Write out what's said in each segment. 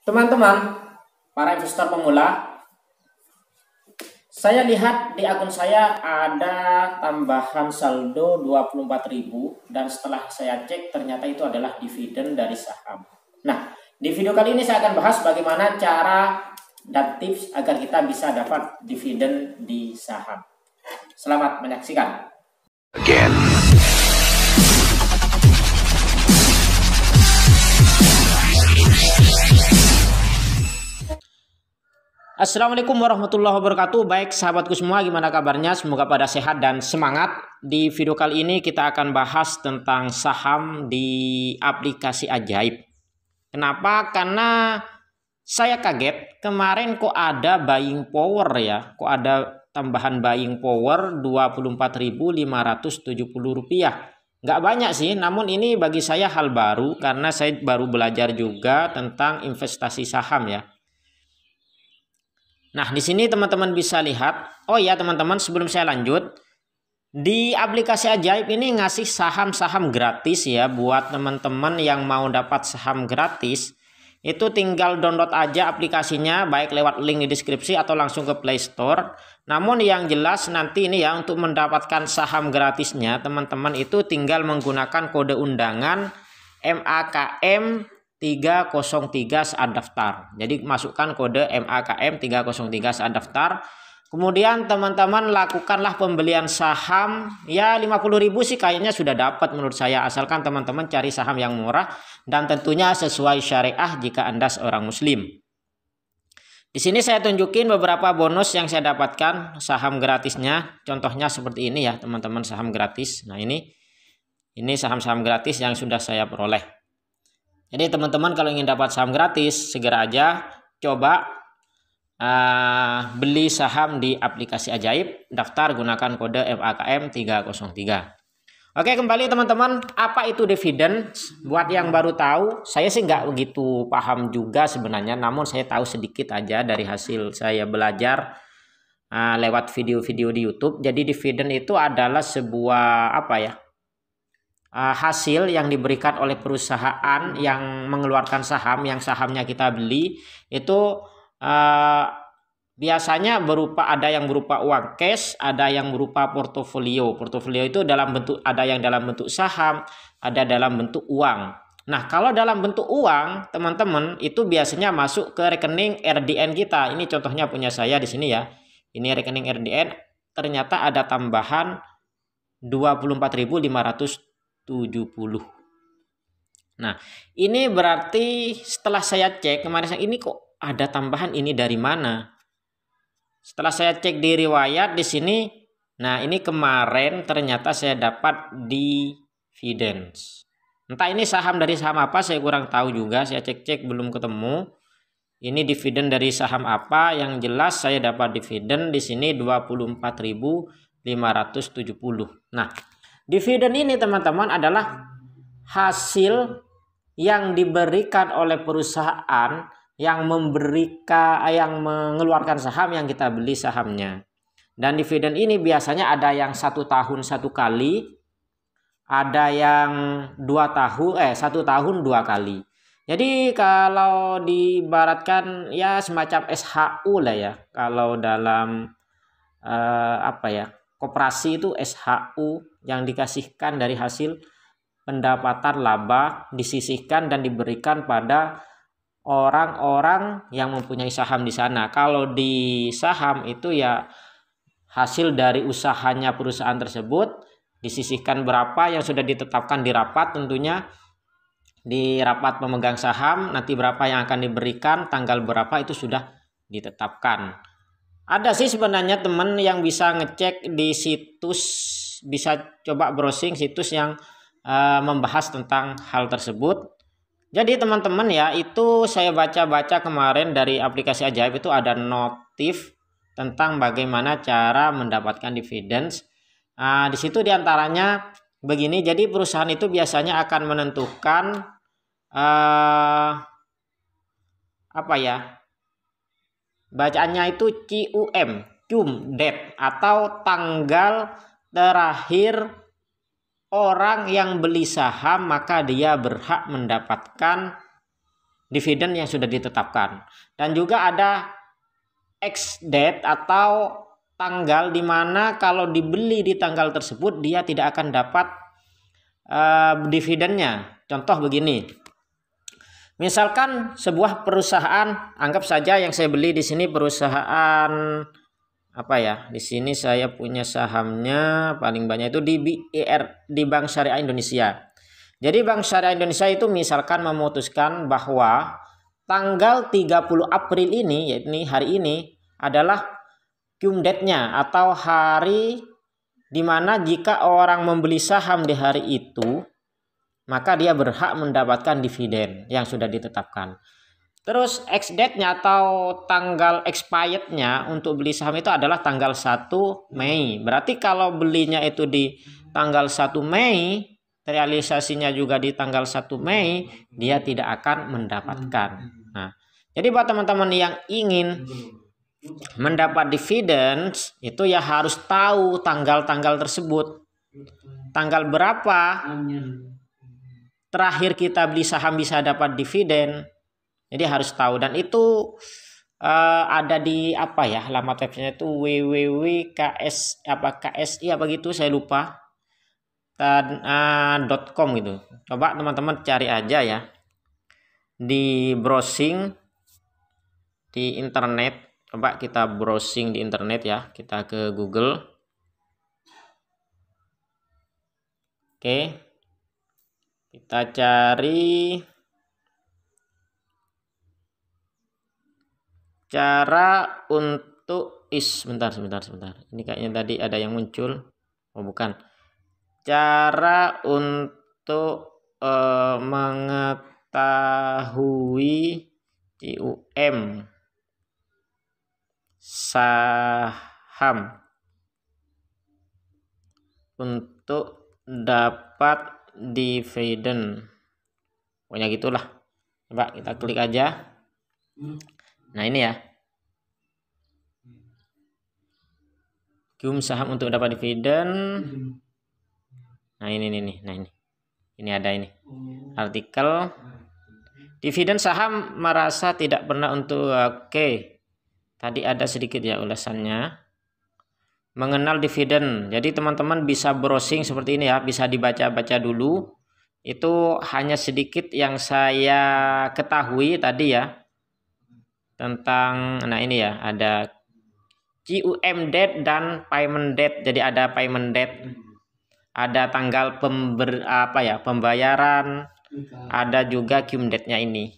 Teman-teman, para investor pemula, saya lihat di akun saya ada tambahan saldo 24.000 dan setelah saya cek ternyata itu adalah dividen dari saham. Nah, di video kali ini saya akan bahas bagaimana cara dan tips agar kita bisa dapat dividen di saham. Selamat menyaksikan. Assalamualaikum warahmatullahi wabarakatuh. Baik sahabatku semua, gimana kabarnya? Semoga pada sehat dan semangat. Di video kali ini kita akan bahas tentang saham di aplikasi Ajaib. Kenapa? Karena saya kaget kemarin kok ada buying power ya. Kok ada tambahan buying power Rp24.570. Nggak banyak sih, namun ini bagi saya hal baru karena saya baru belajar juga tentang investasi saham ya. Nah, di sini teman-teman bisa lihat. Oh ya teman-teman, sebelum saya lanjut, di aplikasi Ajaib ini ngasih saham-saham gratis ya buat teman-teman yang mau dapat saham gratis. Itu tinggal download aja aplikasinya, baik lewat link di deskripsi atau langsung ke Play Store. Namun yang jelas nanti ini ya, untuk mendapatkan saham gratisnya teman-teman itu tinggal menggunakan kode undangan MAKM 303 saat daftar. Jadi masukkan kode MAKM 303 saat daftar. Kemudian teman-teman lakukanlah pembelian saham ya 50.000 sih kayaknya sudah dapat menurut saya, asalkan teman-teman cari saham yang murah dan tentunya sesuai syariah jika Anda seorang muslim. Di sini saya tunjukin beberapa bonus yang saya dapatkan saham gratisnya. Contohnya seperti ini ya teman-teman, saham gratis. Nah, ini saham-saham gratis yang sudah saya peroleh. Jadi teman-teman kalau ingin dapat saham gratis, segera aja coba beli saham di aplikasi Ajaib, daftar gunakan kode MAKM 303. Oke, kembali teman-teman, apa itu dividen? Buat yang baru tahu, saya sih nggak begitu paham juga sebenarnya, namun saya tahu sedikit aja dari hasil saya belajar lewat video-video di YouTube. Jadi dividen itu adalah sebuah hasil yang diberikan oleh perusahaan yang mengeluarkan saham, yang sahamnya kita beli itu biasanya ada yang berupa uang cash, ada yang berupa portofolio. Portofolio itu ada yang dalam bentuk saham, ada dalam bentuk uang. Nah, kalau dalam bentuk uang teman-teman itu biasanya masuk ke rekening RDN kita. Ini contohnya punya saya di sini ya. Ini rekening RDN, ternyata ada tambahan 24.570. Nah, ini berarti setelah saya cek kemarin, ini kok ada tambahan, ini dari mana? Setelah saya cek di riwayat di sini, nah ini kemarin ternyata saya dapat dividends. Entah ini saham dari saham apa, saya kurang tahu juga, saya cek-cek belum ketemu. Ini dividen dari saham apa? Yang jelas saya dapat dividen di sini 24.570. Nah, dividen ini teman-teman adalah hasil yang diberikan oleh perusahaan yang mengeluarkan saham yang kita beli sahamnya. Dan dividen ini biasanya ada yang 1 tahun 1 kali, ada yang 1 tahun 2 kali. Jadi kalau diibaratkan ya semacam SHU lah ya. Kalau dalam koperasi itu SHU yang dikasihkan dari hasil pendapatan laba, disisihkan dan diberikan pada orang-orang yang mempunyai saham di sana. Kalau di saham itu ya hasil dari usahanya perusahaan tersebut, disisihkan berapa yang sudah ditetapkan di rapat, tentunya di rapat pemegang saham, nanti berapa yang akan diberikan, tanggal berapa itu sudah ditetapkan. Ada sih sebenarnya teman yang bisa ngecek di situs, bisa coba browsing situs yang membahas tentang hal tersebut. Jadi teman-teman ya, itu saya baca-baca kemarin dari aplikasi Ajaib itu ada notif tentang bagaimana cara mendapatkan dividends. Di situ diantaranya begini. Jadi perusahaan itu biasanya akan menentukan bacaannya itu cum date atau tanggal terakhir orang yang beli saham, maka dia berhak mendapatkan dividen yang sudah ditetapkan. Dan juga ada ex-date atau tanggal di mana kalau dibeli di tanggal tersebut dia tidak akan dapat dividennya. Contoh begini. Misalkan sebuah perusahaan, anggap saja yang saya beli di sini perusahaan apa ya? Di sini saya punya sahamnya paling banyak itu di Bank Syariah Indonesia. Jadi Bank Syariah Indonesia itu misalkan memutuskan bahwa tanggal 30 April ini, yaitu hari ini adalah cum date-nya atau hari di mana jika orang membeli saham di hari itu, maka dia berhak mendapatkan dividen yang sudah ditetapkan. Terus ex-date-nya atau tanggal expired-nya untuk beli saham itu adalah tanggal 1 Mei. Berarti kalau belinya itu di tanggal 1 Mei, realisasinya juga di tanggal 1 Mei, dia tidak akan mendapatkan. Nah, jadi buat teman-teman yang ingin mendapat dividen itu ya harus tahu tanggal-tanggal tersebut. Tanggal berapa terakhir kita beli saham bisa dapat dividen. Jadi harus tahu, dan itu ada di apa ya, alamat websitenya itu www.ksi apa gitu, saya lupa. .com gitu. Coba teman-teman cari aja ya di browsing di internet. Coba kita browsing di internet ya, kita ke Google. Oke, kita cari cara untuk sebentar. Ini kayaknya tadi ada yang muncul. Oh bukan. Cara untuk mengetahui CUM saham untuk dapat dividen. Pokoknya gitulah. Coba kita klik aja. Nah ini ya. CUM saham untuk dapat dividen. Nah ini nih. Nah ini ada ini artikel dividen saham merasa tidak pernah untuk tadi ada sedikit ya ulasannya mengenal dividen. Jadi teman-teman bisa browsing seperti ini ya, bisa dibaca-baca dulu. Itu hanya sedikit yang saya ketahui tadi ya tentang, nah ini ya ada CUM date dan payment date. Jadi ada payment date, ada tanggal pembayaran, ada juga cum date-nya ini.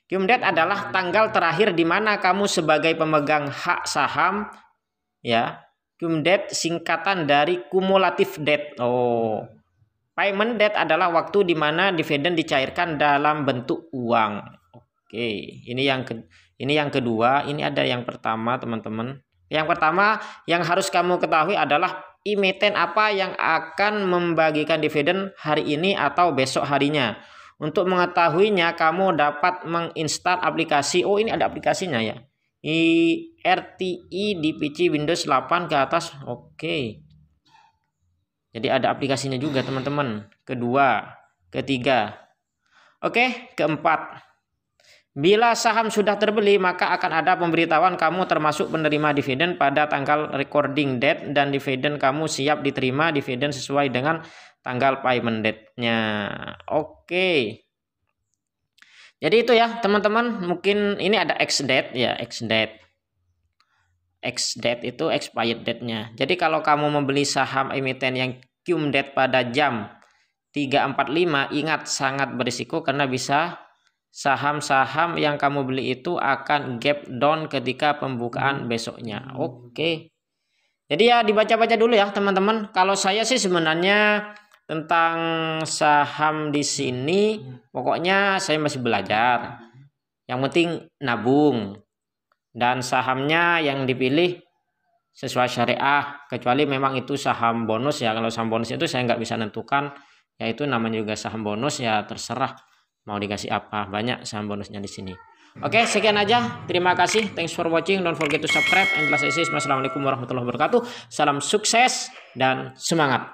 Cum date adalah tanggal terakhir di mana kamu sebagai pemegang hak saham ya. Cum date singkatan dari cumulative date. Payment date adalah waktu di mana dividen dicairkan dalam bentuk uang. Oke, ini yang kedua, ini ada yang pertama, teman-teman. Yang pertama yang harus kamu ketahui adalah emiten apa yang akan membagikan dividen hari ini atau besok harinya. Untuk mengetahuinya kamu dapat menginstal aplikasi. Oh, ini ada aplikasinya ya. RTI di PC Windows 8 ke atas. Oke. Jadi ada aplikasinya juga, teman-teman. Kedua, ketiga. Oke, keempat. Bila saham sudah terbeli, maka akan ada pemberitahuan kamu termasuk penerima dividen pada tanggal recording date dan dividen kamu siap diterima dividen sesuai dengan tanggal payment date-nya. Oke. Jadi itu ya, teman-teman. Mungkin ini ada ex-date ya, ex-date. Ex-date itu expired date-nya. Jadi kalau kamu membeli saham emiten yang cum date pada jam 3.45, ingat sangat berisiko karena bisa saham-saham yang kamu beli itu akan gap down ketika pembukaan besoknya. Oke. Jadi ya dibaca-baca dulu ya teman-teman. Kalau saya sih sebenarnya tentang saham di sini pokoknya saya masih belajar. Yang penting nabung. Dan sahamnya yang dipilih sesuai syariah. Kecuali memang itu saham bonus ya. Kalau saham bonus itu saya nggak bisa nentukan. Ya itu namanya juga saham bonus ya terserah. Mau dikasih apa, banyak saham bonusnya di sini. Oke, sekian aja. Terima kasih. Thanks for watching. Don't forget to subscribe. And plus Assalamualaikum warahmatullahi wabarakatuh. Salam sukses dan semangat.